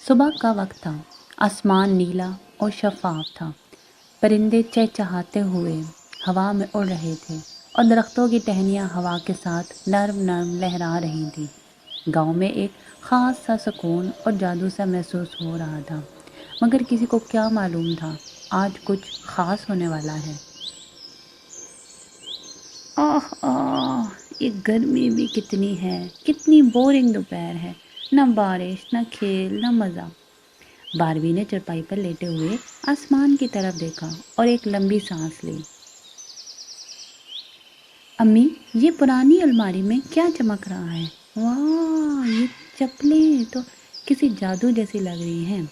صبح کا وقت تھا، آسمان نیلا اور شفاف تھا۔ پرندے چہچہاتے ہوئے ہوا میں اڑ رہے تھے اور درختوں کی ٹہنیاں ہوا کے ساتھ نرم نرم لہرا رہی تھیں۔ گاؤں میں ایک خاص سا سکون اور جادو سا محسوس ہو رہا تھا، مگر کسی کو کیا معلوم تھا آج کچھ خاص ہونے والا ہے۔ آہ آہ، یہ گرمی بھی کتنی ہے، کتنی بورنگ دوپہر ہے، نہ بارش نہ کھیل نہ مزہ۔ باربی نے چرپائی پر لیٹے ہوئے آسمان کی طرف دیکھا اور ایک لمبی سانس لی۔ امی، یہ پرانی الماری میں کیا چمک رہا ہے؟ واہ، یہ چپلیں تو کسی جادو جیسی لگ رہی ہیں۔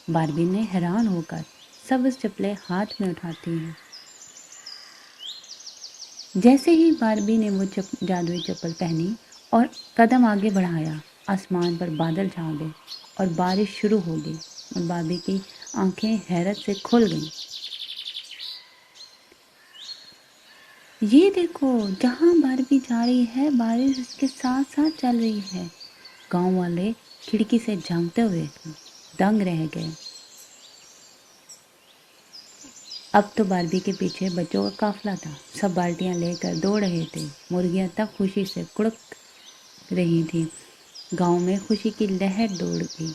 باربی نے حیران ہو کر سبز چپلیں ہاتھ میں اٹھاتی ہیں۔ جیسے ہی باربی نے وہ جادوئی چپل پہنی اور قدم آگے بڑھایا، آسمان پر بادل چھا گئے اور بارش شروع ہو گئی اور باربی کی آنکھیں حیرت سے کھل گئیں۔ یہ دیکھو، جہاں باربی جا رہی ہے بارش اس کے ساتھ ساتھ چل رہی ہے۔ گاؤں والے کھڑکی سے جھانکتے ہوئے دنگ رہ گئے۔ اب تو باربی کے پیچھے بچوں کا قافلہ تھا، سب بالٹیاں لے کر دوڑ رہے تھے۔ مرغیاں تب خوشی سے کڑک رہی تھیں۔ گاؤں میں خوشی کی لہر دوڑ گئی۔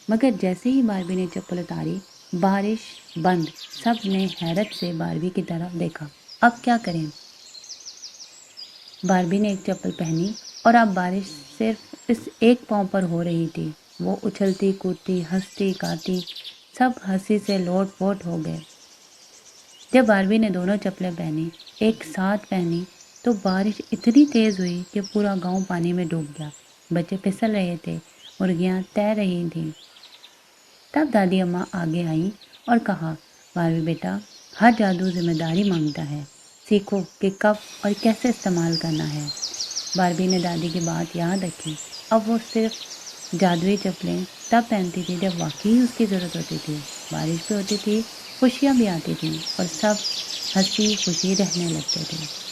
مگر جیسے ہی باربی نے چپل اتاری، بارش بند۔ سب نے حیرت سے باربی کی طرف دیکھا۔ اب کیا کریں؟ باربی نے ایک چپل پہنی اور اب بارش صرف اس ایک پاؤں پر ہو رہی تھی۔ وہ اچھلتی کودتی ہنستی گاتی سب ہنسی سے لوٹ پوٹ ہو گئے۔ جب باربی نے دونوں چپلیں پہنی، ایک ساتھ پہنی، تو بارش اتنی تیز ہوئی کہ پورا گاؤں پانی میں ڈوب گیا۔ بچے پھسل رہے تھے، مرغیاں تیر رہی تھیں۔ تب دادی اماں آگے آئیں اور کہا، باربی بیٹا، ہر جادو ذمہ داری مانگتا ہے، سیکھو کہ کب اور کیسے استعمال کرنا ہے۔ باربی نے دادی کی بات یاد رکھی۔ اب وہ صرف جادوئی چپلیں تب پہنتی تھی جب واقعی اس کی ضرورت ہوتی تھی۔ بارش بھی ہوتی تھی، خوشیاں بھی آتی تھیں اور سب ہنسی خوشی رہنے لگتے تھے۔